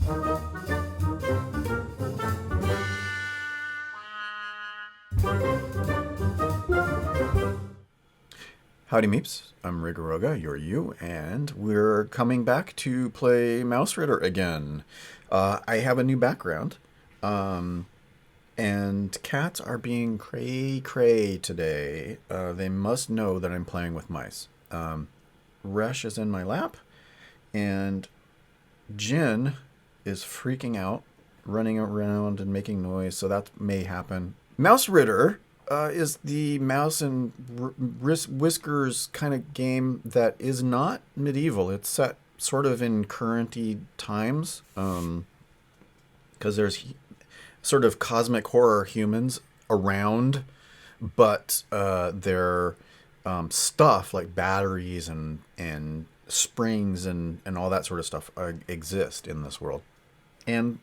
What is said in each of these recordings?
Howdy Meeps, I'm Rigoroga, you're you, and we're coming back to play Mausritter again. I have a new background, and cats are being cray-cray today. They must know that I'm playing with mice. Resh is in my lap, and Jin is freaking out, running around and making noise, so that may happen. Mausritter is the mouse and whiskers kind of game that is not medieval. It's set sort of in current-y times, because there's sort of cosmic horror humans around, but their stuff like batteries and springs and all that sort of stuff exist in this world. And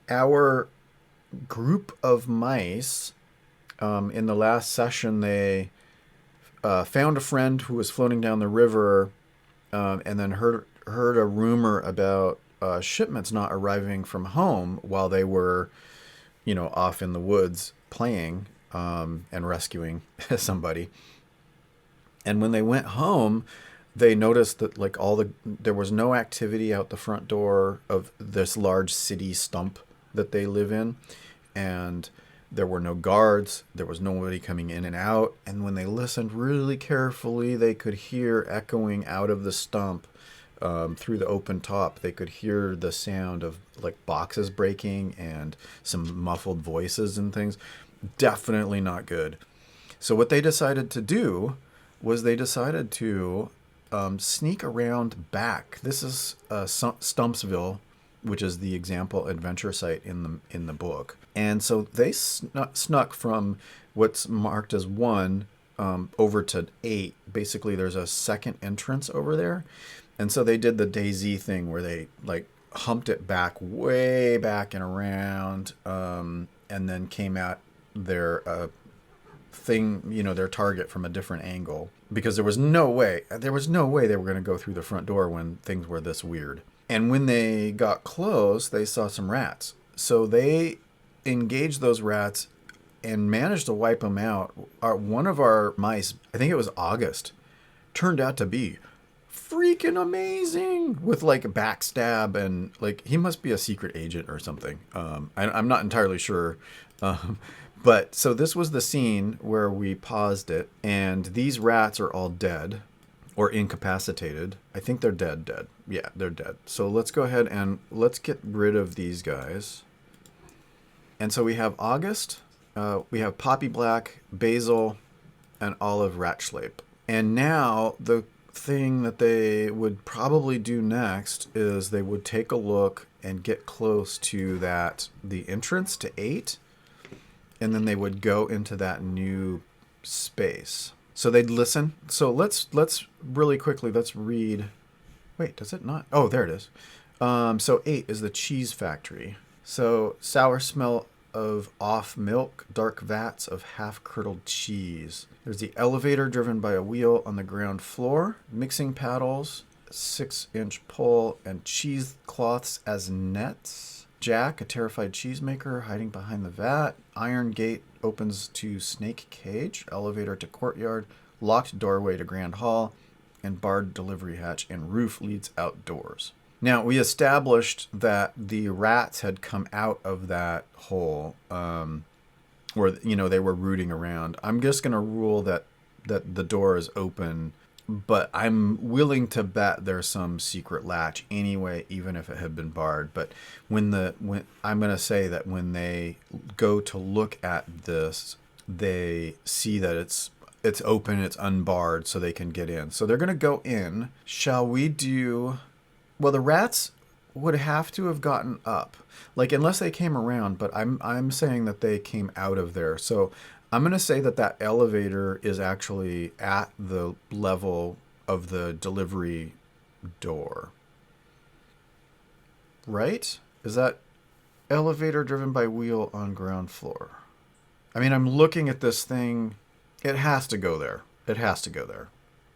our group of mice, in the last session, they found a friend who was floating down the river, and then heard a rumor about shipments not arriving from home while they were, off in the woods playing and rescuing somebody. And when they went home, they noticed that there was no activity out the front door of this large city stump that they live in, and there were no guards. There was nobody coming in and out. And when they listened really carefully, they could hear echoing out of the stump, through the open top. They could hear the sound of like boxes breaking and some muffled voices and things. Definitely not good. So what they decided to do was they decided to sneak around back. This is Stumpsville, which is the example adventure site in the book. And so they snuck from what's marked as 1 over to 8. Basically, there's a second entrance over there. And so they did the DayZ thing where they humped it back, way back and around, and then came at their their target from a different angle, because there was no way they were going to go through the front door when things were this weird. And when they got close, they saw some rats. So they engaged those rats and managed to wipe them out. One of our mice, I think it was August, turned out to be freaking amazing with backstab, and he must be a secret agent or something. I'm not entirely sure. But so this was the scene where we paused it, and these rats are all dead or incapacitated. I think they're dead. Yeah, they're dead. So let's go ahead and let's get rid of these guys. And so we have August, we have Poppy Black, Basil, and Olive Ratschlape. And now the thing that they would probably do next is they would take a look and get close to the entrance to 8, and then they would go into that new space. So they'd listen. So let's really quickly, let's read. Wait, does it not? Oh, there it is. So 8 is the cheese factory. So sour smell of off milk, dark vats of half-curdled cheese. There's the elevator driven by a wheel on the ground floor, mixing paddles, 6-inch pole, and cheesecloths as nets. Jack, a terrified cheesemaker, hiding behind the vat. Iron gate opens to snake cage, elevator to courtyard, locked doorway to grand hall, and barred delivery hatch, and roof leads outdoors. Now, we established that the rats had come out of that hole, where, they were rooting around. I'm just going to rule that the door is open, but I'm willing to bet there's some secret latch anyway, even if it had been barred. But when I'm going to say that when they go to look at this, they see that it's open, it's unbarred, so they can get in. So they're going to go in. Shall we do... Well, the rats would have to have gotten up, unless they came around. But I'm saying that they came out of there. So I'm going to say that elevator is actually at the level of the delivery door. Right? Is that elevator driven by wheel on ground floor? I mean, I'm looking at this thing. It has to go there. It has to go there.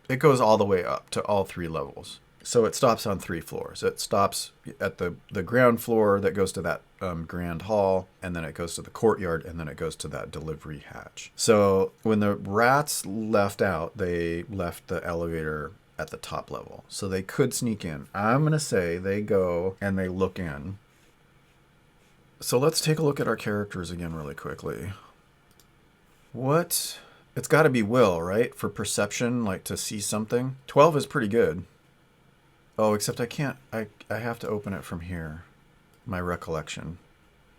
It goes all the way up to all 3 levels. So it stops on 3 floors. It stops at the ground floor that goes to that grand hall, and then it goes to the courtyard, and then it goes to that delivery hatch. So when the rats left out, they left the elevator at the top level. So they could sneak in. I'm going to say they go and they look in. So let's take a look at our characters again really quickly. What? It's got to be will, right? For perception, like to see something. 12 is pretty good. Oh, except I can't. I have to open it from here. My recollection.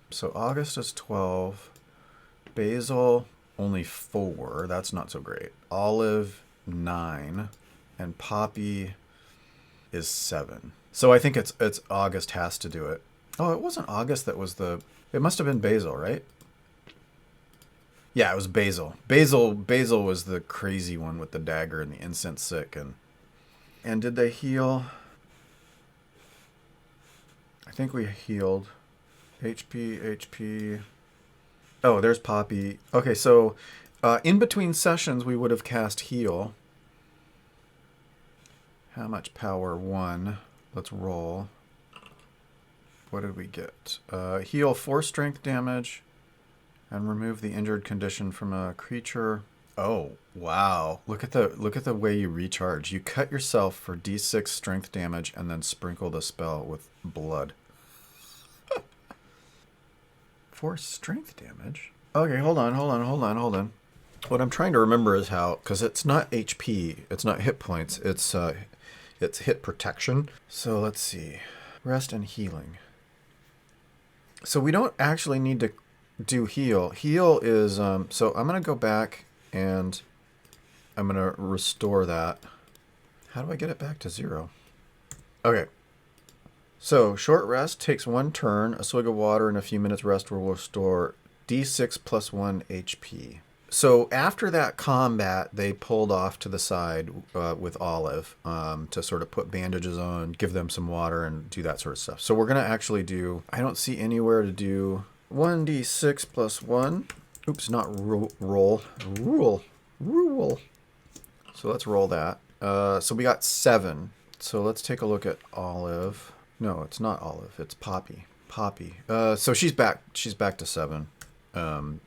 So August is 12. Basil, only 4. That's not so great. Olive, 9. And Poppy is 7. So I think it's August has to do it. Oh, it wasn't August that was the... It must have been Basil, right? Yeah, it was Basil. Basil was the crazy one with the dagger and the incense stick. And did they heal? I think we healed. HP. Oh, there's Poppy. Okay, so in between sessions, we would have cast heal. How much power? 1. Let's roll. What did we get? Heal 4 strength damage and remove the injured condition from a creature. Oh, wow. Look at the way you recharge. You cut yourself for d6 strength damage and then sprinkle the spell with blood. 4 strength damage? Okay, hold on. What I'm trying to remember is how, because it's not HP, it's not hit points, it's hit protection. So let's see. Rest and healing. So we don't actually need to do heal. Heal is, so I'm going to go back and I'm going to restore that. How do I get it back to 0? Okay. So short rest takes 1 turn. A swig of water and a few minutes rest will restore d6 plus 1 HP. So after that combat, they pulled off to the side with Olive to sort of put bandages on, give them some water, and do that sort of stuff. So we're going to actually do... I don't see anywhere to do 1d6 plus 1. Oops, not roll. Rule. So let's roll that. So we got 7. So let's take a look at Olive. No, it's not Olive. It's Poppy. So she's back. She's back to 7.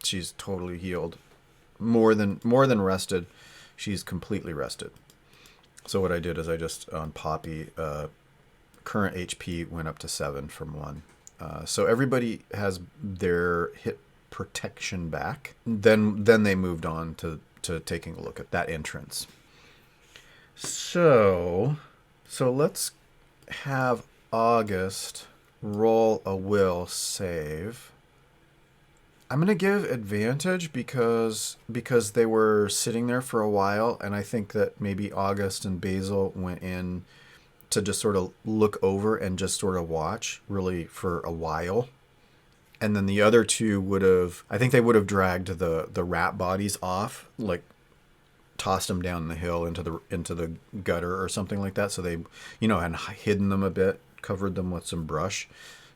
She's totally healed. More than rested. She's completely rested. So what I did is I just, on Poppy, current HP went up to 7 from 1. So everybody has their hit protection back. Then they moved on to taking a look at that entrance. So let's have August roll a will save. I'm going to give advantage because they were sitting there for a while, and I think that maybe August and Basil went in to just sort of look over and just sort of watch really for a while. And then the other 2 would have dragged the rat bodies off, like tossed them down the hill into the gutter or something like that. So they, had hidden them a bit, covered them with some brush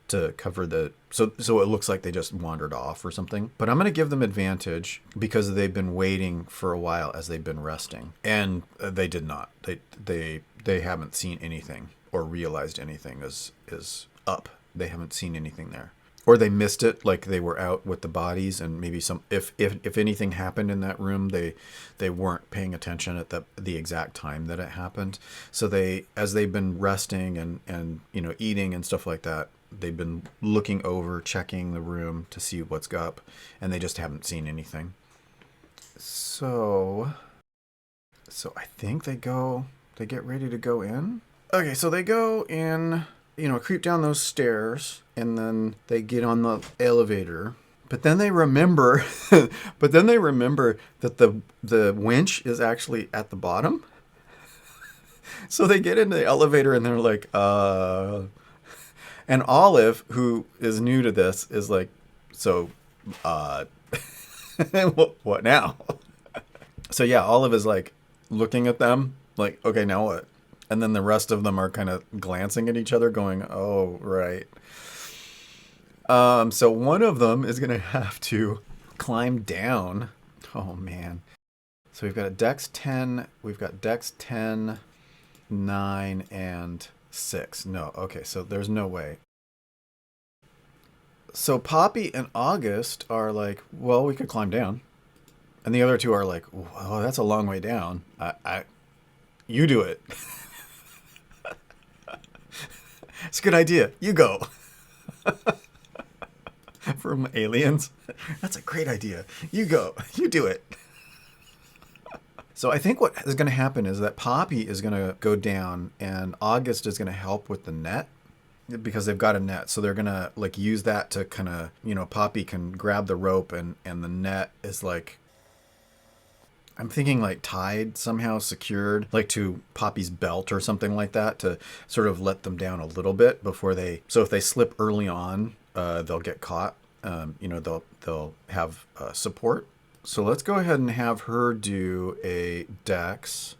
to cover so it looks like they just wandered off or something. But I'm going to give them advantage because they've been waiting for a while as they've been resting, and they did not. They haven't seen anything or realized anything is up. They haven't seen anything there, or they missed it, like they were out with the bodies, and maybe if anything happened in that room, they weren't paying attention at the exact time that it happened. So as they've been resting and eating and stuff like that, they've been looking over, checking the room to see what's up, and they just haven't seen anything. So I think they get ready to go in. Okay, so they go in, creep down those stairs, and then they get on the elevator. But then they remember that the winch is actually at the bottom. So they get into the elevator and they're like, And Olive, who is new to this, is like, so, what now? So yeah, Olive is like looking at them like, okay, now what? And then the rest of them are kind of glancing at each other going, oh, right. So one of them is going to have to climb down. Oh, man. So we've got a Dex 10. We've got Dex 10. 9 and 6. No, okay, so there's no way. So Poppy and August are like, well, we could climb down. And the other two are like, oh, that's a long way down. You do it. It's a good idea. You go. From Aliens. That's a great idea. You go. You do it. So I think what is going to happen is that Poppy is going to go down and August is going to help with the net because they've got a net. So they're going to like use that to kind of, Poppy can grab the rope and the net is like, I'm thinking like tied somehow, secured like to Poppy's belt or something like that to sort of let them down a little bit before so if they slip early on, they'll get caught. They'll have support. So let's go ahead and have her do a dex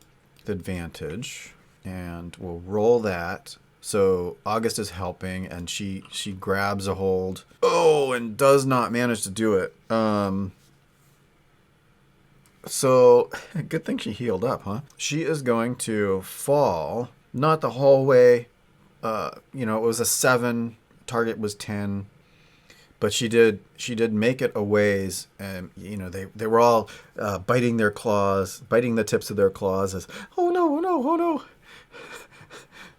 advantage and we'll roll that. So August is helping and she grabs a hold. Oh, and does not manage to do it. So, good thing she healed up, huh? She is going to fall, not the whole way. It was a 7, target was 10, but she did make it a ways, and they were all biting their claws, biting the tips of their claws as, oh no, oh no, oh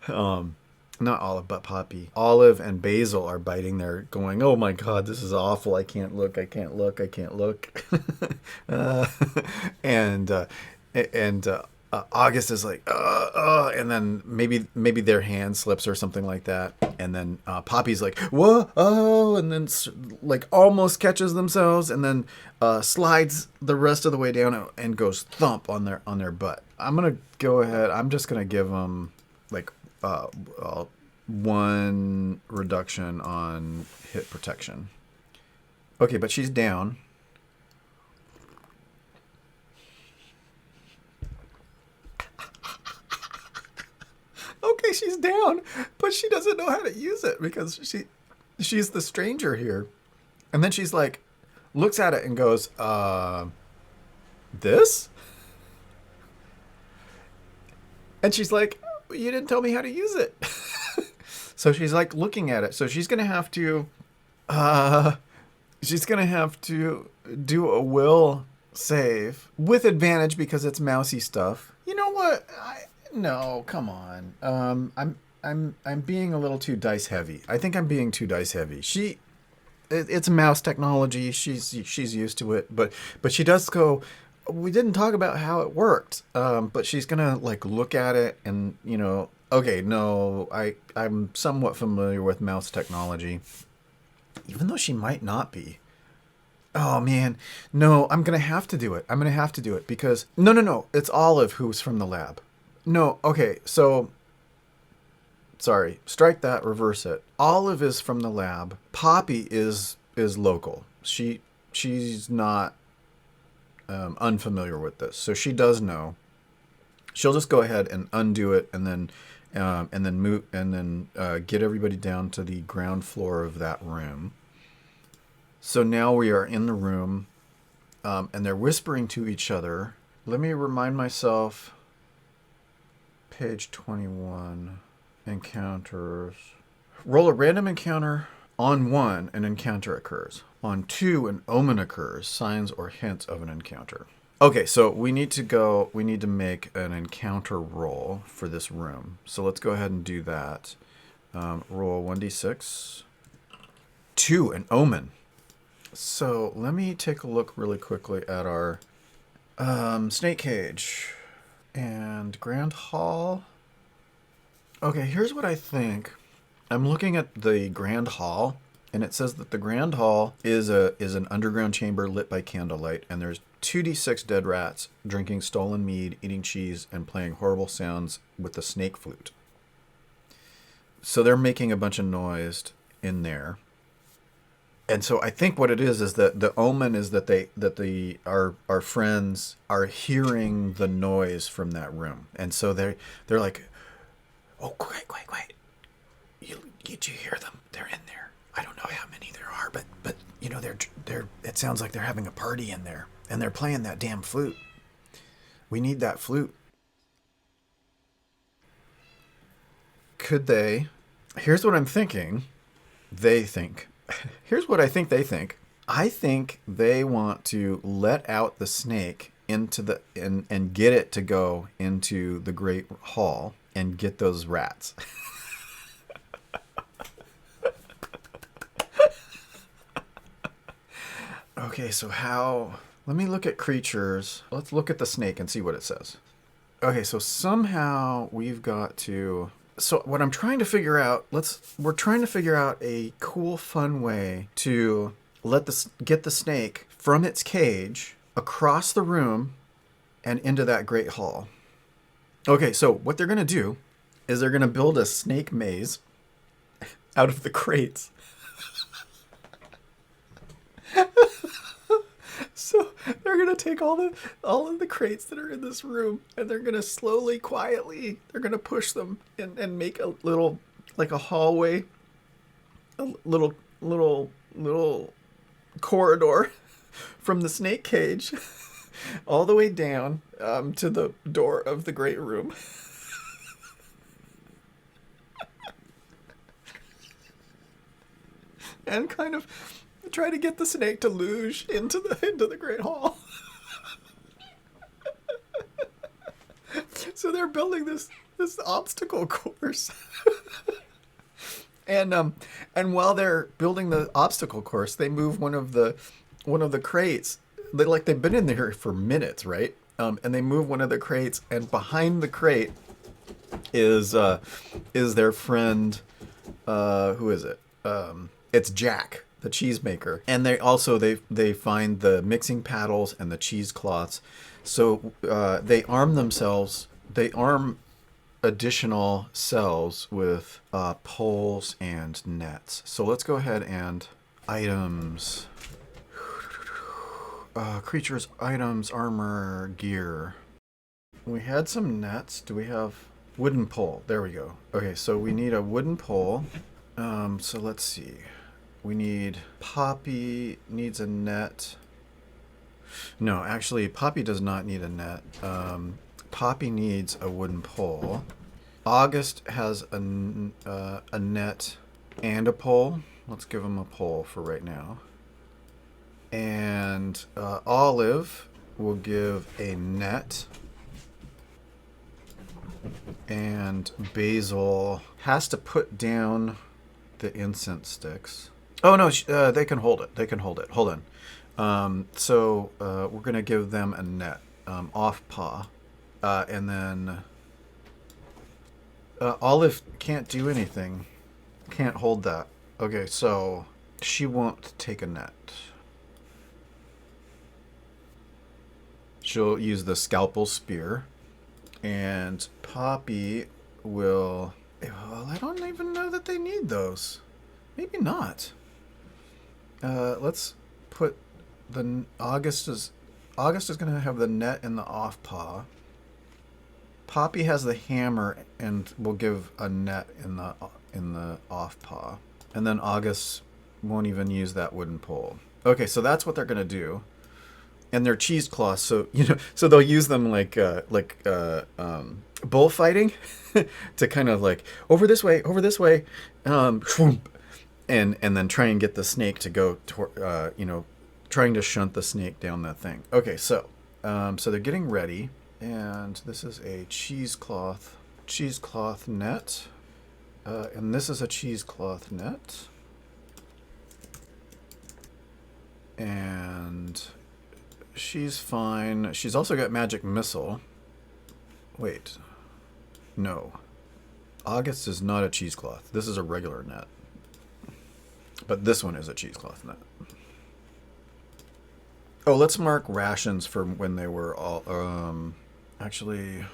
no. Not Olive, but Poppy. Olive and Basil are biting their, going, oh my God, this is awful. I can't look. I can't look. I can't look. And August is like, and then maybe their hand slips or something like that. And then Poppy's like, whoa, oh, and then like almost catches themselves and then slides the rest of the way down and goes thump on their butt. I'm going to go ahead. I'm just going to give them like 1 reduction on hit protection. Okay, but she's down. Okay, she's down, but she doesn't know how to use it because she's the stranger here. And then she's like, looks at it and goes, this? And she's like, you didn't tell me how to use it. So she's like looking at it. So she's going to have to do a will save with advantage because it's mousy stuff. You know what? No, come on. I'm being a little too dice heavy. I think I'm being too dice heavy. It's mouse technology. She's used to it, but she does go. We didn't talk about how it worked. But she's gonna like look at it and okay, no, I'm somewhat familiar with mouse technology, even though she might not be. Oh man, no, I'm gonna have to do it. I'm gonna have to do it because no, it's Olive who's from the lab. No, okay, so sorry, strike that, reverse it. Olive is from the lab. Poppy is local. She's not unfamiliar with this, so she does know. She'll just go ahead and undo it, and then move, and then get everybody down to the ground floor of that room. So now we are in the room, and they're whispering to each other. Let me remind myself. Page 21, encounters. Roll a random encounter. On 1, an encounter occurs. On 2, an omen occurs, signs or hints of an encounter. Okay, so we need to make an encounter roll for this room. So let's go ahead and do that. Roll 1d6. 2, an omen. So let me take a look really quickly at our snake cage and Grand Hall. Okay, here's what I think. I'm looking at the Grand Hall, and it says that the Grand Hall is an underground chamber lit by candlelight, and there's 2d6 dead rats drinking stolen mead, eating cheese, and playing horrible sounds with the snake flute. So they're making a bunch of noise in there. And so I think what it is that the omen is that our friends are hearing the noise from that room, and so they're like, oh, quiet. Did you hear them? They're in there. I don't know how many there are, but they're. It sounds like they're having a party in there, and they're playing that damn flute. We need that flute. Could they? Here's what I'm thinking. They think. Here's what I think they think. I think they want to let out the snake into the and get it to go into the Great Hall and get those rats. Okay, so how... Let me look at creatures. Let's look at the snake and see what it says. Okay, so somehow we've got to... So what I'm trying to figure out... We're trying to figure out a cool, fun way to get the snake from its cage across the room and into that great hall. Okay, so what they're going to do is they're going to build a snake maze out of the crates. So they're gonna take all of the crates that are in this room, and they're gonna slowly, quietly, they're gonna push them and make a little, like a hallway, a little corridor from the snake cage all the way down to the door of the great room. And kind of try to get the snake to luge into the Great Hall. So they're building this obstacle course. And while they're building the obstacle course, they move one of the crates. They've been in there for minutes, right? And they move one of the crates, and behind the crate is their friend. Who is it? It's Jack, the cheesemaker. And they find the mixing paddles and the cheesecloths. So they arm themselves. They arm additional cells with poles and nets. So let's go ahead and items. Creatures, items, armor, gear. We had some nets. Do we have wooden pole? There we go. Okay, so we need a wooden pole. So let's see. We need... Poppy needs a net. No, actually, Poppy does not need a net. Poppy needs a wooden pole. August has a net and a pole. Let's give him a pole for right now. And Olive will give a net. And Basil has to put down the incense sticks. Oh, no, they can hold it. They can hold it. Hold on. So we're going to give them a net, off paw. And then Olive can't do anything. Can't hold that. Okay, so she won't take a net. She'll use the scalpel spear. And Poppy will... Well, I don't even know that they need those. Maybe not. Let's put the... August is going to have the net in the off paw. Poppy has the hammer and will give a net in the off paw. And then August won't even use that wooden pole. Okay, so that's what they're going to do. And they're cheesecloths, so so they'll use them like bullfighting to kind of like over this way, and then try and get the snake to go trying to shunt the snake down that thing. Okay, so they're getting ready, and this is a cheesecloth net, and this is a cheesecloth net, and she's fine. She's also got magic missile. Wait. No. August is not a cheesecloth. This is a regular net. But this one is a cheesecloth net. Oh, let's mark rations for when they were all... actually...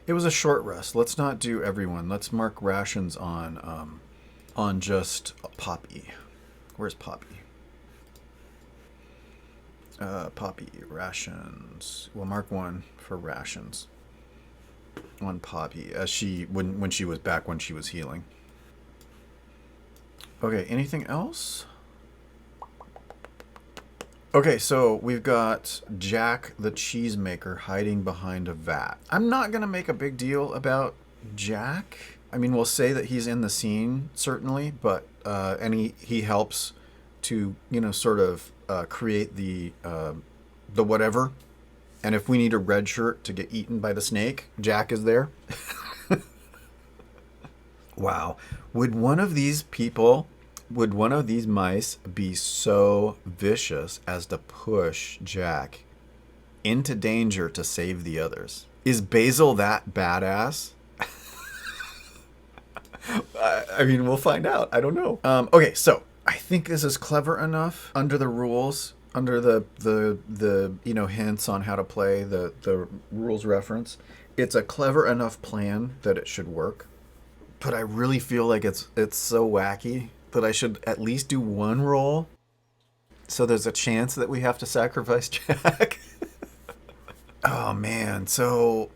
It was a short rest. Let's not do everyone. Let's mark rations on just Poppy. Where's Poppy? Poppy, rations. We'll mark one for rations on Poppy as when she was back when she was healing. Okay, anything else? Okay, so we've got Jack the cheesemaker hiding behind a vat. I'm not gonna make a big deal about Jack, I mean, we'll say that he's in the scene, certainly, but and he helps to, sort of create the whatever. And if we need a red shirt to get eaten by the snake, Jack is there. Wow. Would one of these mice be so vicious as to push Jack into danger to save the others? Is Basil that badass? I mean, we'll find out. I don't know. Okay, so I think this is clever enough under the rules, under the hints on how to play, the rules reference. It's a clever enough plan that it should work. But I really feel like it's so wacky that I should at least do one roll. So there's a chance that we have to sacrifice Jack. Oh man, so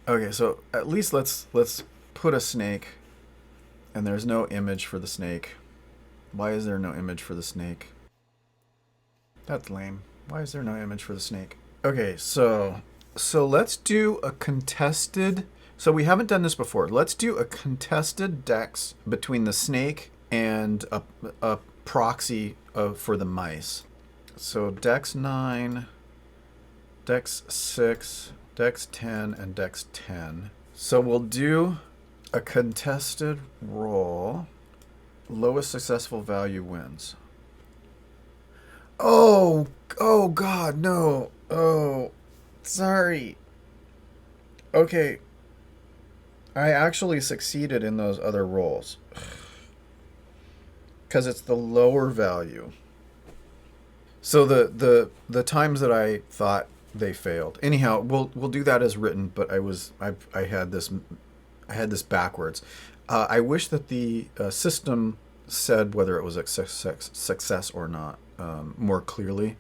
okay, so at least let's put a snake, and there's no image for the snake. Why is there no image for the snake? That's lame. Why is there no image for the snake? Okay, so let's do a contested. So we haven't done this before. Let's do a contested dex between the snake and a proxy for the mice. So dex 9, dex 6, dex 10, and dex 10. So we'll do a contested roll. Lowest successful value wins. Oh God, no. Oh, sorry. Okay. I actually succeeded in those other rolls. Because it's the lower value. So the times that I thought they failed. Anyhow, we'll do that as written, but I had this backwards. I wish that the system said whether it was a success or not more clearly,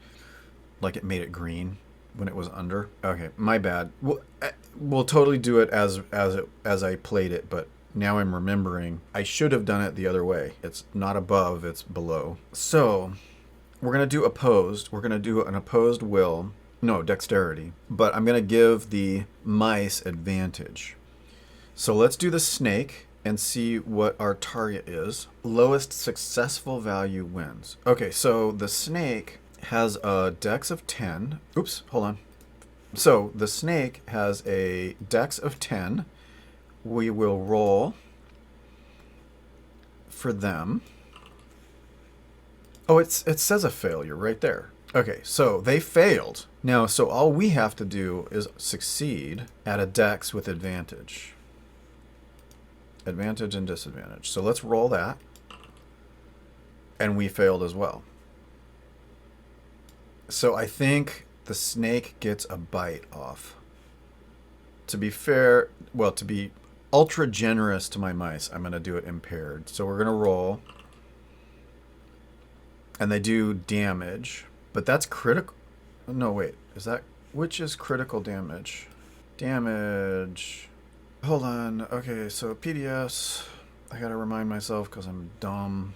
like it made it green when it was under. Okay, my bad. We'll totally do it as I played it, but now I'm remembering I should have done it the other way. It's not above, it's below. So we're gonna do opposed. We're gonna do an opposed will. No, dexterity. But I'm gonna give the mice advantage. So let's do the snake and see what our target is. Lowest successful value wins. Okay, so the snake has a dex of 10. Oops, hold on. So the snake has a dex of 10. We will roll for them. Oh, it says a failure right there. Okay, so they failed. Now, so all we have to do is succeed at a dex with advantage. Advantage and disadvantage. So let's roll that. And we failed as well. So I think the snake gets a bite off. To be fair, well, to be ultra generous to my mice, I'm going to do it impaired. So we're going to roll. And they do damage. But that's critical. No, wait. Is that... Which is critical damage? Damage... Hold on. Okay, so PDS. I gotta remind myself because I'm dumb.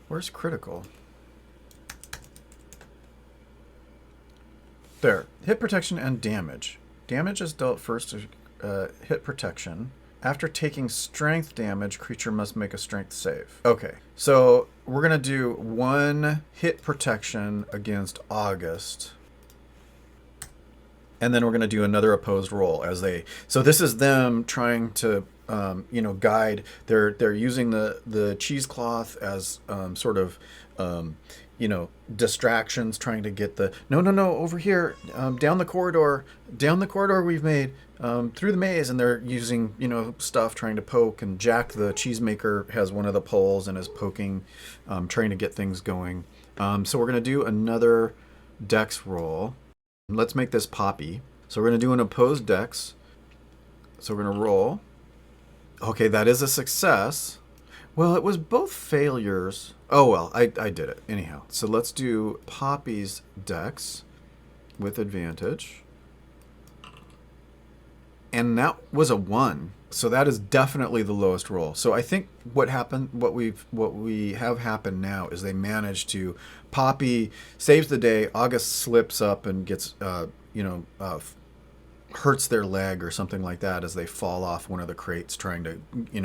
Where's critical? There. Hit protection and damage. Damage is dealt first to hit protection. After taking strength damage, creature must make a strength save. Okay, so we're gonna do 1 hit protection against August. And then we're going to do another opposed roll as they... So this is them trying to, guide. They're using the cheesecloth as sort of, distractions, trying to get the... No, over here, down the corridor we've made, through the maze. And they're using, stuff, trying to poke. And Jack, the cheesemaker, has one of the poles and is poking, trying to get things going. So we're going to do another dex roll. Let's make this Poppy. So we're going to do an opposed dex. So we're going to roll. Okay, that is a success. Well, it was both failures. Oh, well, I did it. Anyhow, so let's do Poppy's dex with advantage. And that was a 1. So that is definitely the lowest roll. So I think what we have happened now is they managed to... Poppy saves the day. August slips up and gets, hurts their leg or something like that as they fall off one of the crates trying to,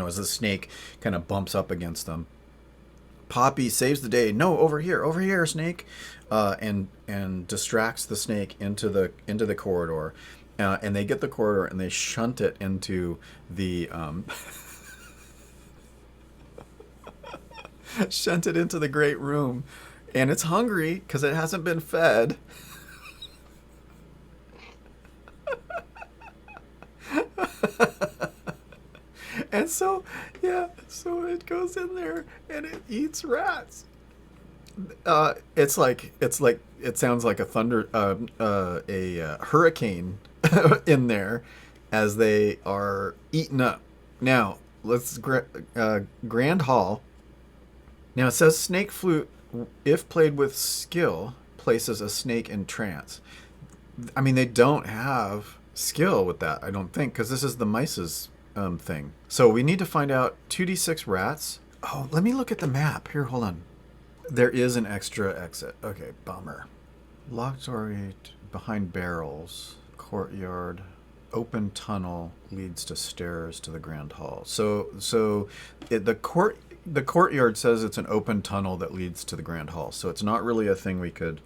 as the snake kind of bumps up against them. Poppy saves the day. No, over here, snake, and distracts the snake into the corridor, and they get the corridor and they shunt it into the shunt it into the great room, and it's hungry because it hasn't been fed. And so, so it goes in there and it eats rats. It sounds like a hurricane in there as they are eaten up. Now let's Grand Hall. Now it says snake flute, if played with skill, places a snake in trance. I mean, they don't have skill with that, I don't think, because this is the mice's thing. So we need to find out 2d6 rats. Oh, let me look at the map. Here, hold on. There is an extra exit. Okay, bummer. Locked door behind barrels. Courtyard. Open tunnel leads to stairs to the Grand Hall. The courtyard says it's an open tunnel that leads to the Grand Hall. So it's not really a thing we could.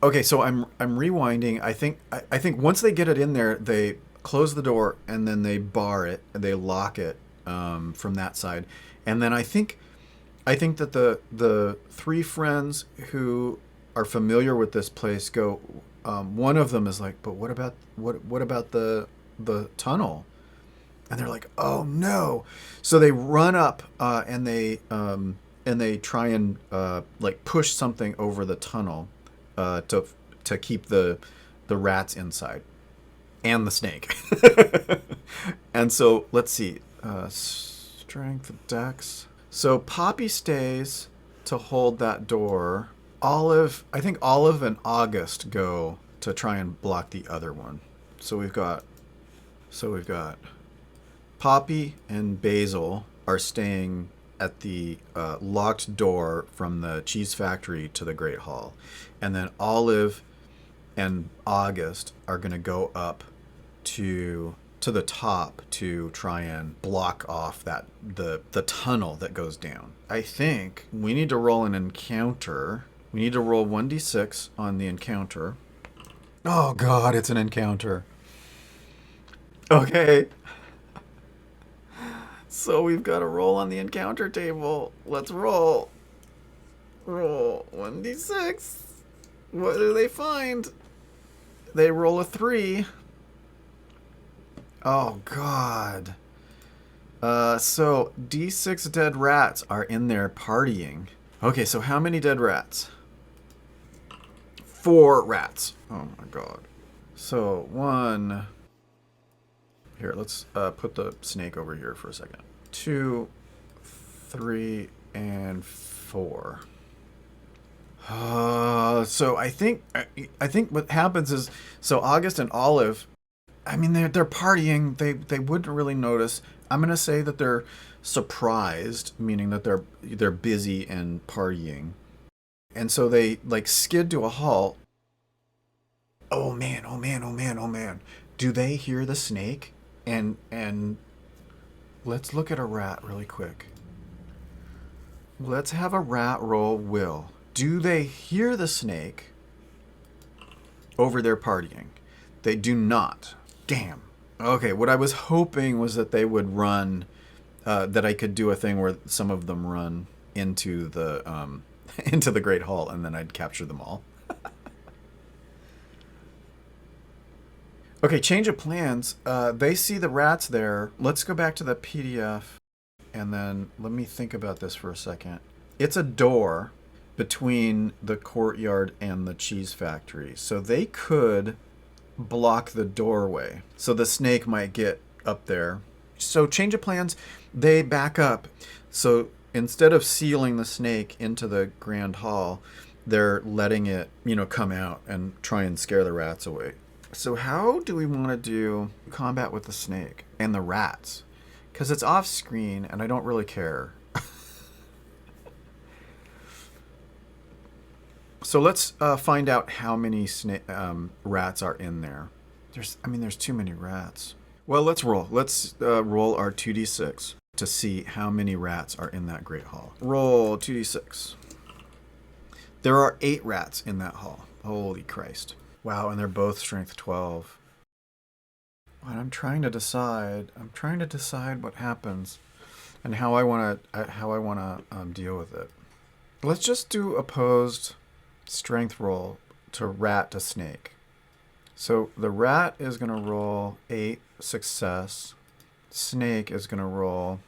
Okay, so I'm rewinding. I think once they get it in there, they close the door and then they bar it and they lock it from that side. And then I think that the three friends who are familiar with this place go. One of them is like, but what about the tunnel? And they're like, oh no! So they run up and they try and like push something over the tunnel to keep the rats inside and the snake. And so let's see, strength, dex. So Poppy stays to hold that door. I think Olive and August go to try and block the other one. So we've got Poppy and Basil are staying at the locked door from the cheese factory to the Great Hall. And then Olive and August are going to go up to the top to try and block off the tunnel that goes down. I think we need to roll an encounter. We need to roll 1d6 on the encounter. Oh god, it's an encounter. Okay. So we've got to roll on the encounter table. Let's roll. Roll 1d6. What do they find? They roll a 3. Oh, God. So D6 dead rats are in there partying. Okay, so how many dead rats? 4 rats. Oh, my God. So 1... Here, let's put the snake over here for a second. 2, 3, and 4. So I think what happens is, so August and Olive, I mean, they're partying. They wouldn't really notice. I'm gonna say that they're surprised, meaning that they're busy and partying, and so they like skid to a halt. Oh man! Oh man! Oh man! Oh man! Do they hear the snake? And let's look at a rat really quick. Let's have a rat roll will. Do they hear the snake over their partying? They do not. Damn. Okay, what I was hoping was that they would run, that I could do a thing where some of them run into the into the Great Hall, and then I'd capture them all. Okay, change of plans. They see the rats there. Let's go back to the PDF, and then let me think about this for a second. It's a door between the courtyard and the cheese factory, so they could block the doorway. So the snake might get up there. So change of plans. They back up. So instead of sealing the snake into the Grand Hall, they're letting it, come out and try and scare the rats away. So how do we want to do combat with the snake and the rats? Because it's off screen and I don't really care. So let's find out how many rats are in there. There's too many rats. Well, let's roll. Let's roll our 2d6 to see how many rats are in that great hall. Roll 2d6. There are 8 rats in that hall. Holy Christ. Wow, and they're both strength 12. And I'm trying to decide what happens and how I want to deal with it. Let's just do opposed strength roll to rat to snake. So the rat is going to roll 8 success. Snake is going to roll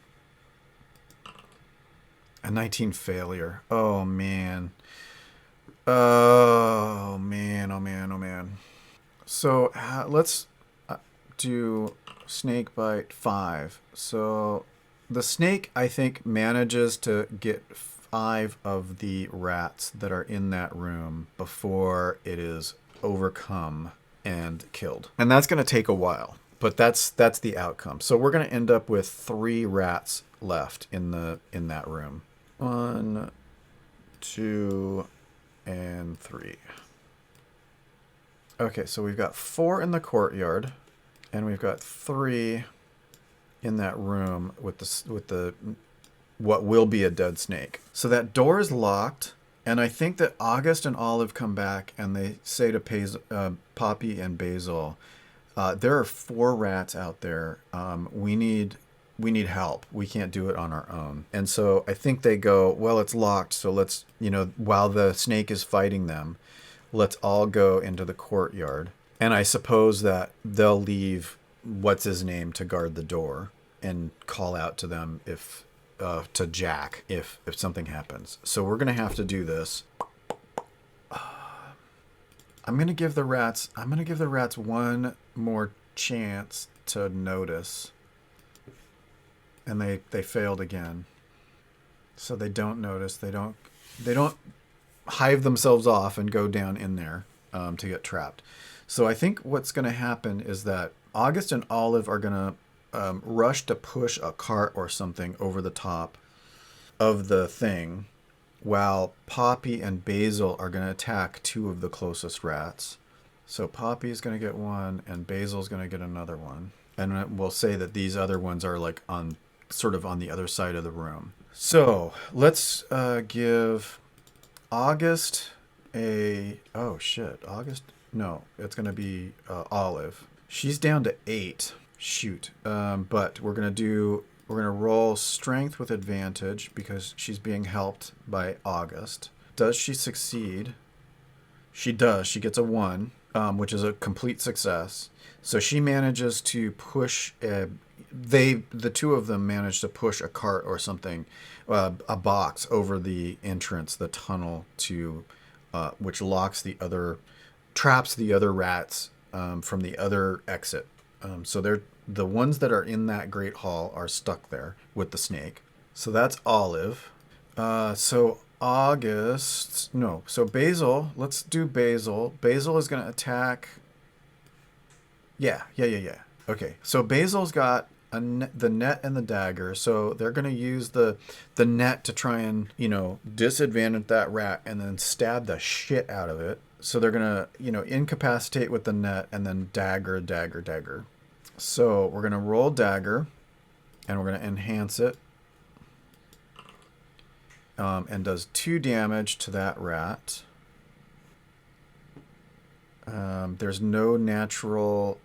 a 19 failure. Oh man. Oh man, oh man, oh man. So let's do snake bite 5. So the snake, I think, manages to get 5 of the rats that are in that room before it is overcome and killed. And that's going to take a while, but that's the outcome. So we're going to end up with 3 rats left in that room. 1, 2, and 3. Okay, so we've got 4 in the courtyard, and we've got 3 in that room with the what will be a dead snake. So that door is locked, and I think that August and Olive come back and they say to Poppy and Basil, there are 4 rats out there. We need help. We can't do it on our own. And so I think they go, well, it's locked, so let's, while the snake is fighting them, let's all go into the courtyard. And I suppose that they'll leave what's his name to guard the door and call out to them to Jack if something happens. So we're gonna have to do this. I'm gonna give the rats one more chance to notice. And they failed again. So they don't notice. They don't hive themselves off and go down in there to get trapped. So I think what's going to happen is that August and Olive are going to rush to push a cart or something over the top of the thing, while Poppy and Basil are going to attack 2 of the closest rats. So Poppy is going to get one, and Basil's going to get another one. And we'll say that these other ones are like sort of on the other side of the room. So let's give August August? No, it's going to be Olive. She's down to 8. Shoot. But we're going to roll strength with advantage because she's being helped by August. Does she succeed? She does. She gets a 1, which is a complete success. So she manages to push the 2 of them manage to push a cart or something, a box over the entrance, the tunnel to, which traps the other rats from the other exit. So the ones that are in that great hall are stuck there with the snake. So that's Olive. So Basil, let's do Basil. Basil is going to attack. Yeah. Okay, so Basil's got the net and the dagger, so they're going to use the net to try and, disadvantage that rat and then stab the shit out of it. So they're going to, incapacitate with the net and then dagger. So we're going to roll dagger, and we're going to enhance it. And does 2 damage to that rat. There's no natural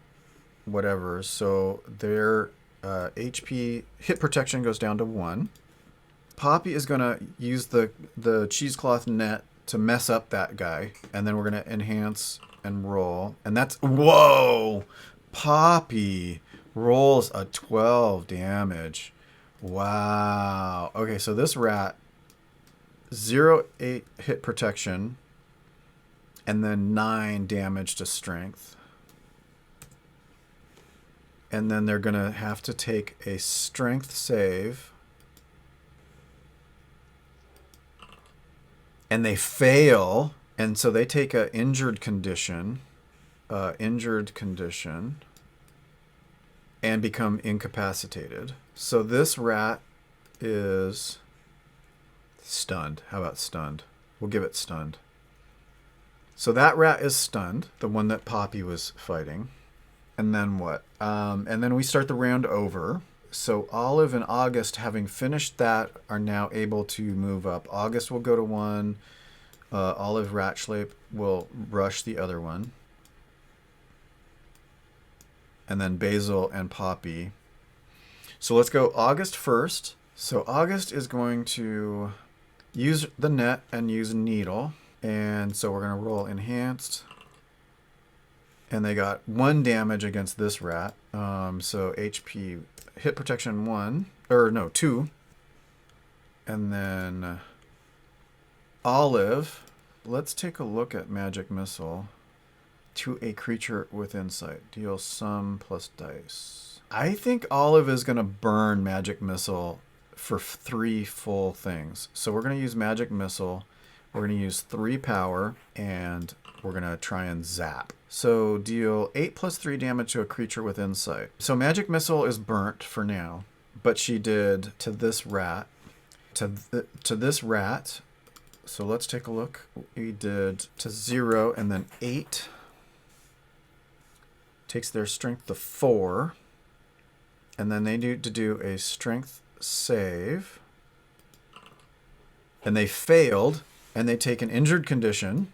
whatever, so their HP hit protection goes down to 1. Poppy is going to use the cheesecloth net to mess up that guy, and then we're going to enhance and roll. And that's... Whoa! Poppy rolls a 12 damage. Wow. Okay, so this rat, 0-8 hit protection, and then 9 damage to strength. And then they're going to have to take a strength save. And they fail. And so they take an injured condition. And become incapacitated. So this rat is stunned. How about stunned? We'll give it stunned. So that rat is stunned. The one that Poppy was fighting. And then what? And then we start the round over. So Olive and August, having finished that, are now able to move up. August will go to one. Olive Ratschlape will rush the other one. And then Basil and Poppy. So let's go August first. So August is going to use the net and use needle. And so we're going to roll enhanced. And they got 1 damage against this rat. So HP hit protection 1. Or no, 2. And then Olive. Let's take a look at Magic Missile. To a creature with insight. Deal some plus dice. I think Olive is going to burn Magic Missile for 3 full things. So we're going to use Magic Missile. We're going to use 3 power. And we're going to try and zap. So deal 8 plus 3 damage to a creature with insight. So Magic Missile is burnt for now. But she did to this rat. To this rat. So let's take a look. We did to 0 and then 8. Takes their strength to 4. And then they need to do a strength save. And they failed. And they take an injured condition.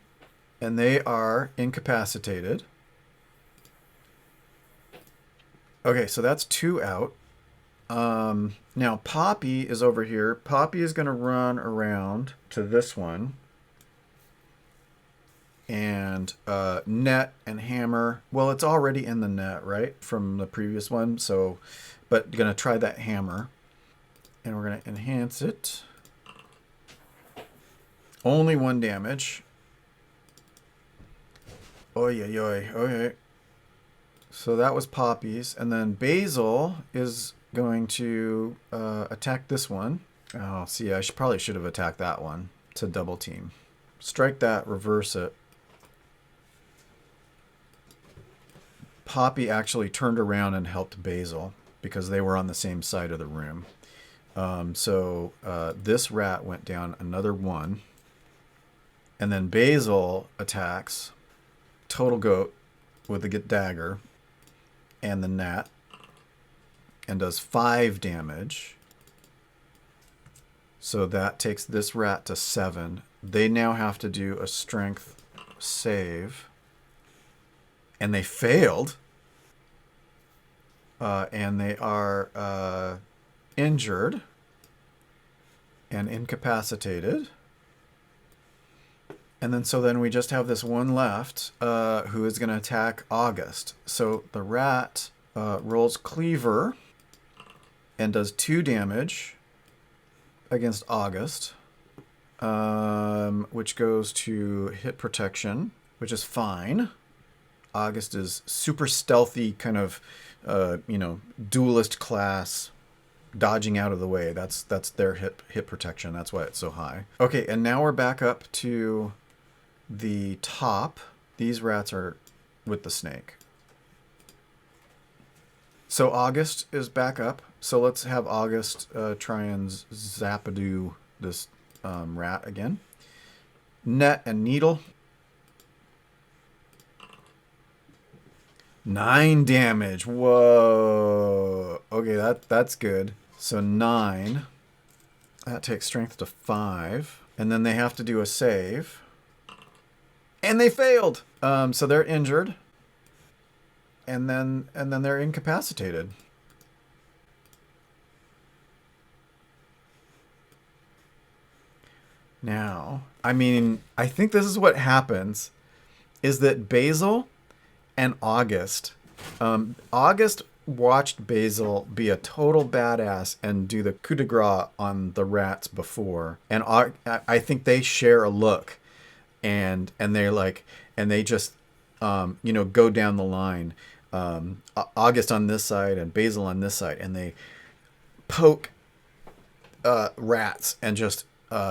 And they are incapacitated. Okay, so that's 2 out. Now Poppy is over here. Poppy is going to run around to this one. And net and hammer. Well, it's already in the net, right? From the previous one. So, but going to try that hammer. And we're going to enhance it. Only 1 damage. Oy, oy, oy. Okay. So that was Poppy's. And then Basil is going to attack this one. Oh, see, I probably should have attacked that one to double team. Strike that, reverse it. Poppy actually turned around and helped Basil because they were on the same side of the room. So this rat went down another 1. And then Basil attacks Total Goat with the dagger and the gnat and does 5 damage. So that takes this rat to 7. They now have to do a strength save. And they failed. And they are injured and incapacitated. And then so then we just have this one left who is going to attack August. So the rat rolls Cleaver and does 2 damage against August, which goes to hit protection, which is fine. August is super stealthy, kind of, duelist class, dodging out of the way. That's their hit protection. That's why it's so high. Okay, and now we're back up to the top. These rats are with the snake. So August is back up. So let's have August try and zapadoo this rat again. Net and needle. 9 damage. Whoa. Okay, that's good. So 9. That takes strength to 5. And then they have to do a save. And they failed. So they're injured. And then they're incapacitated. Now, I mean, I think this is what happens is that Basil and August watched Basil be a total badass and do the coup de grace on the rats before. And I think they share a look and they're like, and they just, go down the line. August on this side and Basil on this side. And they poke rats and just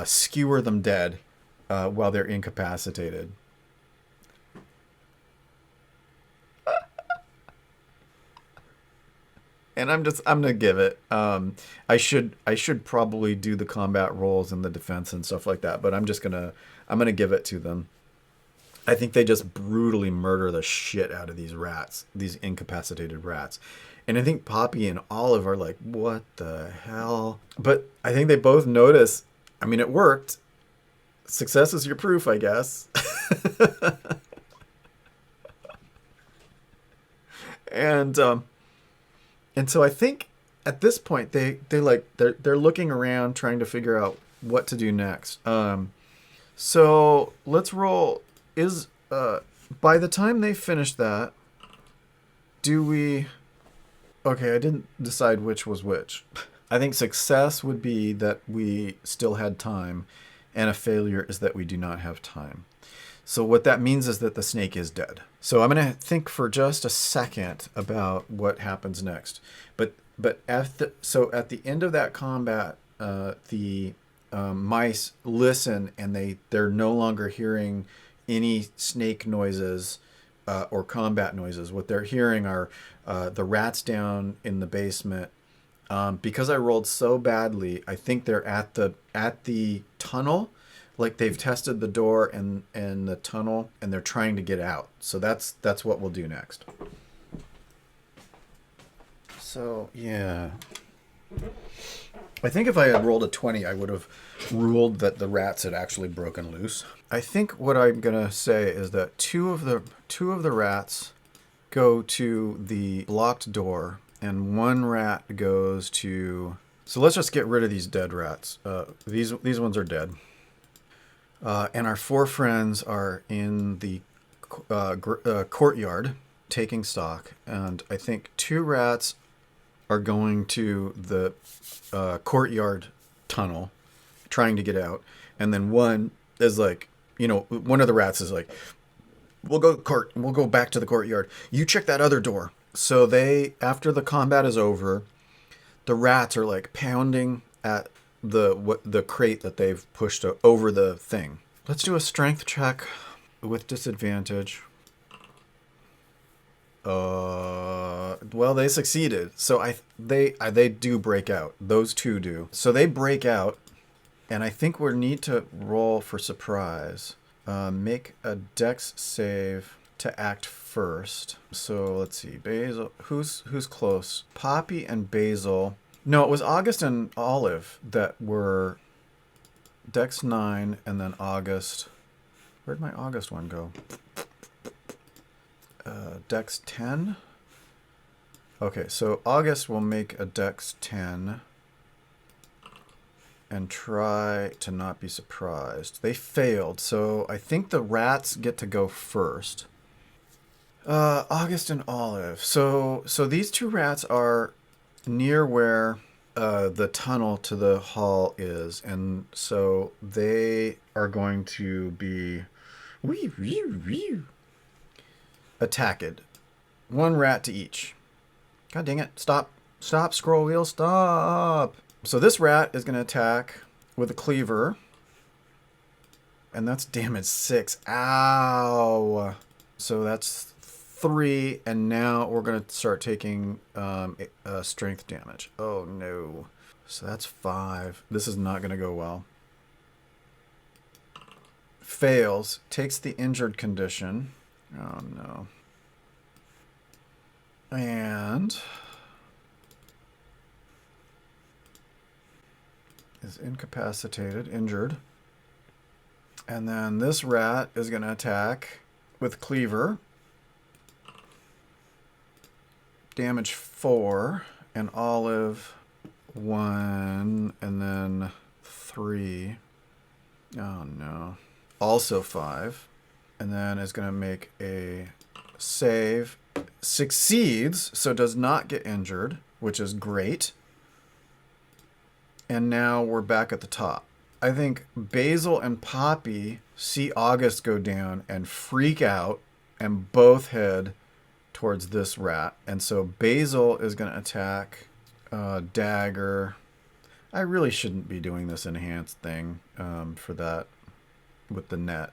skewer them dead while they're incapacitated. And I'm gonna give it. I should probably do the combat rolls and the defense and stuff like that, but I'm gonna give it to them. I think they just brutally murder the shit out of these rats, these incapacitated rats. And I think Poppy and Olive are like, what the hell? But I think they both notice, I mean, it worked. Success is your proof, I guess. and and so I think at this point they're looking around trying to figure out what to do next. So let's roll. Is by the time they finish that, do we? Okay, I didn't decide which was which. I think success would be that we still had time, and a failure is that we do not have time. So what that means is that the snake is dead. So I'm going to think for just a second about what happens next. But at the end of that combat, the mice listen, and they're no longer hearing any snake noises or combat noises. What they're hearing are the rats down in the basement. Because I rolled so badly, I think they're at the tunnel. Like they've tested the door and the tunnel, and they're trying to get out. So that's what we'll do next. So yeah, I think if I had rolled a 20, I would have ruled that the rats had actually broken loose. I think what I'm gonna say is that two of the rats go to the locked door, and one rat goes to. So let's just get rid of these dead rats. These ones are dead. And our four friends are in the courtyard taking stock. And I think two rats are going to the courtyard tunnel trying to get out. And then one is like, one of the rats is like, we'll go back to the courtyard. You check that other door. So after the combat is over, the rats are like pounding at the crate that they've pushed over the thing. Let's do a strength check with disadvantage. Well, they succeeded. So they do break out. Those two do. So they break out, and I think we need to roll for surprise. Make a dex save to act first. So let's see. Basil, who's close? Poppy and Basil. No, it was August and Olive that were Dex 9, and then August. Where'd my August one go? Dex 10. Okay, so August will make a Dex 10 and try to not be surprised. They failed, so I think the rats get to go first. August and Olive. So these two rats are near where the tunnel to the hall is, and so they are going to be attacked. One rat to each. God dang it. Stop, scroll wheel, stop. So this rat is going to attack with a cleaver, and that's damage 6. Ow. So that's 3, and now we're going to start taking strength damage. Oh no. So that's 5. This is not going to go well. Fails. Takes the injured condition. Oh no. And is incapacitated, injured. And then this rat is going to attack with cleaver. Damage 4, and Olive 1, and then 3. Oh no. Also 5. And then is going to make a save. Succeeds, so does not get injured, which is great. And now we're back at the top. I think Basil and Poppy see August go down and freak out, and both head towards this rat. And so Basil is going to attack dagger. I really shouldn't be doing this enhanced thing for that with the net.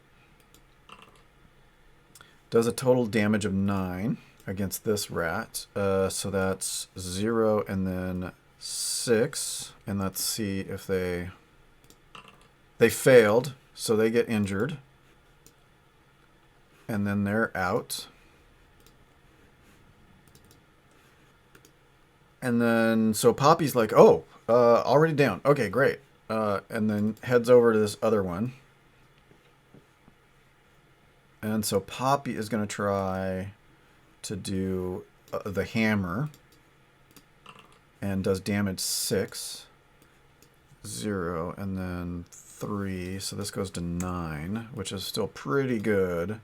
Does a total damage of 9 against this rat. So that's 0 and then 6. And let's see if they failed, so they get injured. And then they're out. And then, so Poppy's like, oh, already down. Okay, great. And then heads over to this other one. And so Poppy is going to try to do the hammer. And does damage 6. 0, and then 3. So this goes to 9, which is still pretty good.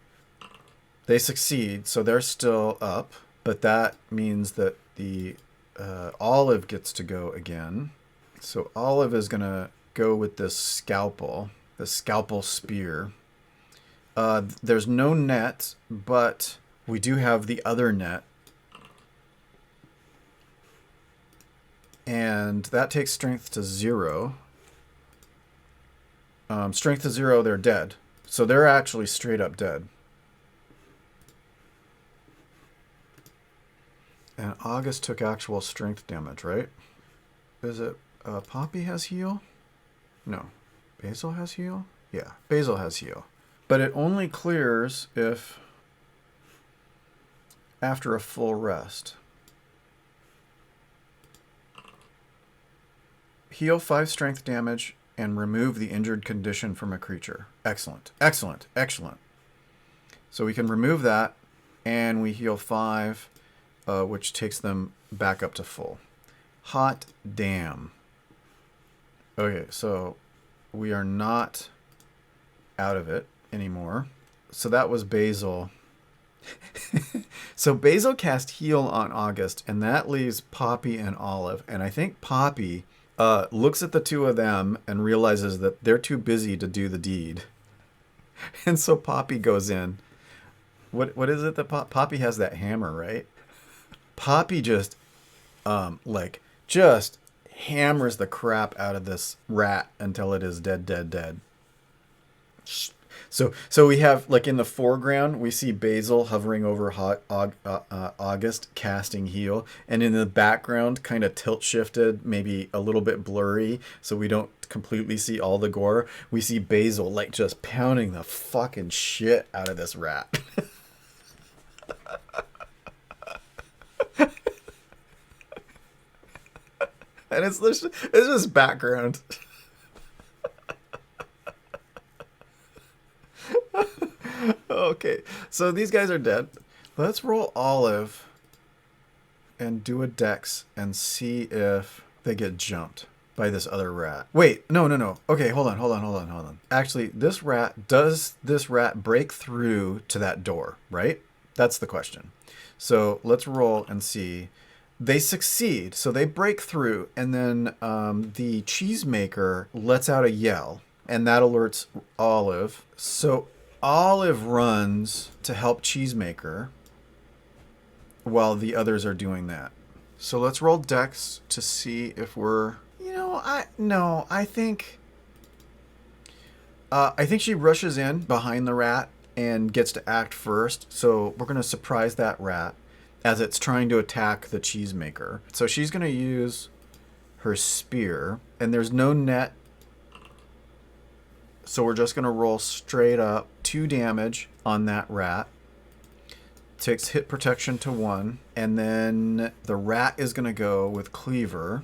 They succeed, so they're still up. But that means that the Olive gets to go again. So Olive is going to go with this scalpel, the scalpel spear. There's no net, but we do have the other net. And that takes strength to 0. Strength to 0, they're dead. So they're actually straight up dead. And August took actual strength damage, right? Is it Poppy has heal? No. Basil has heal? Yeah, Basil has heal. But it only clears if after a full rest. Heal 5 strength damage and remove the injured condition from a creature. Excellent. Excellent. Excellent. So we can remove that, and we heal 5, which takes them back up to full. Hot damn. Okay, so we are not out of it anymore. So that was Basil. So Basil cast heal on August, and that leaves Poppy and Olive. And I think Poppy looks at the two of them and realizes that they're too busy to do the deed. And so Poppy goes in. What is it that Poppy has that hammer, right? Poppy just just hammers the crap out of this rat until it is dead, dead, dead. So we have, like, in the foreground, we see Basil hovering over August casting heal. And in the background, kind of tilt-shifted, maybe a little bit blurry, so we don't completely see all the gore, we see Basil, like, just pounding the fucking shit out of this rat. And it's just background. Okay, so these guys are dead. Let's roll Olive and do a dex and see if they get jumped by this other rat. Wait, no. Okay, hold on. Actually, does this rat break through to that door, right? That's the question. So let's roll and see. They succeed, so they break through, and then the cheesemaker lets out a yell, and that alerts Olive. So Olive runs to help cheesemaker while the others are doing that. So let's roll dex to see if we're... I think she rushes in behind the rat and gets to act first. So we're going to surprise that rat as it's trying to attack the cheesemaker. So she's going to use her spear, and there's no net. So we're just going to roll straight up 2 damage on that rat. Takes hit protection to 1. And then the rat is going to go with Cleaver.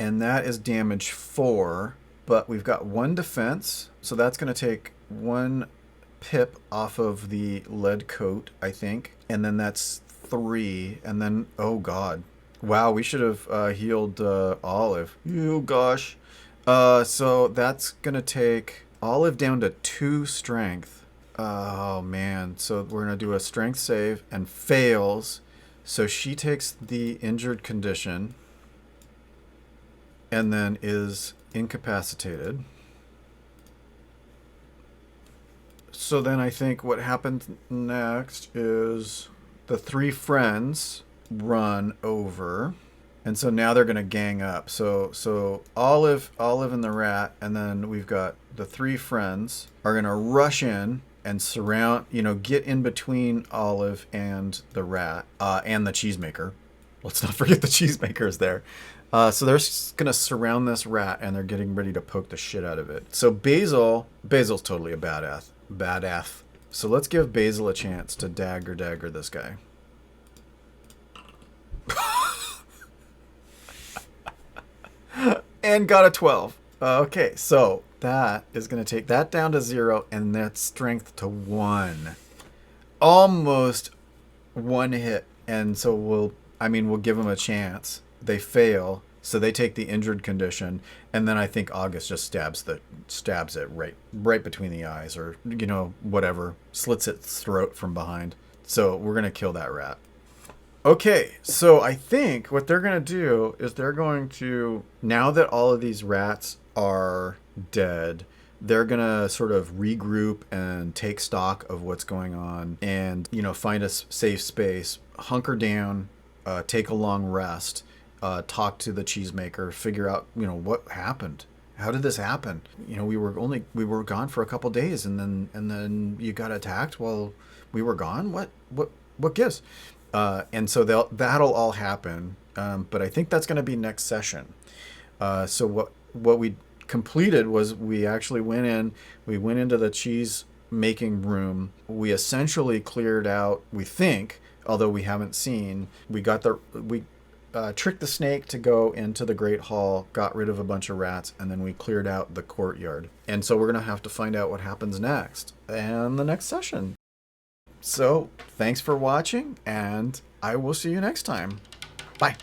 And that is damage 4. But we've got 1 defense. So that's going to take 1 pip off of the lead coat, I think. And then that's 3. And then, oh god. Wow, we should have healed Olive. Oh, gosh. So that's going to take Olive down to 2 strength. Oh, man. So we're going to do a strength save and fails. So she takes the injured condition and then is incapacitated. So then I think what happens next is the 3 friends run over, and so now they're going to gang up. So Olive and the rat, and then we've got the 3 friends are going to rush in and surround, get in between Olive and the rat and the cheesemaker. let's not forget the cheesemakers there. So they're going to surround this rat, and they're getting ready to poke the shit out of it. So Basil's totally a badass. So let's give Basil a chance to dagger this guy. And got a 12. Okay, so that is going to take that down to 0, and that's strength to 1. Almost one hit. And so we'll give them a chance. They fail, so they take the injured condition, and then I think August just stabs it right between the eyes, or whatever, slits its throat from behind. So we're going to kill that rat. Okay, so I think what they're going to do is they're going to, now that all of these rats are dead, they're going to sort of regroup and take stock of what's going on and, find a safe space, hunker down, take a long rest, talk to the cheesemaker, figure out, what happened. How did this happen? We were gone for a couple days, and then you got attacked while we were gone. What gives? And so that'll all happen. But I think that's going to be next session. So what we completed was we actually went into the cheese making room. We essentially cleared out, we think, although we haven't seen, we tricked the snake to go into the Great Hall, got rid of a bunch of rats, and then we cleared out the courtyard. And so we're going to have to find out what happens next in the next session. So thanks for watching, and I will see you next time. Bye.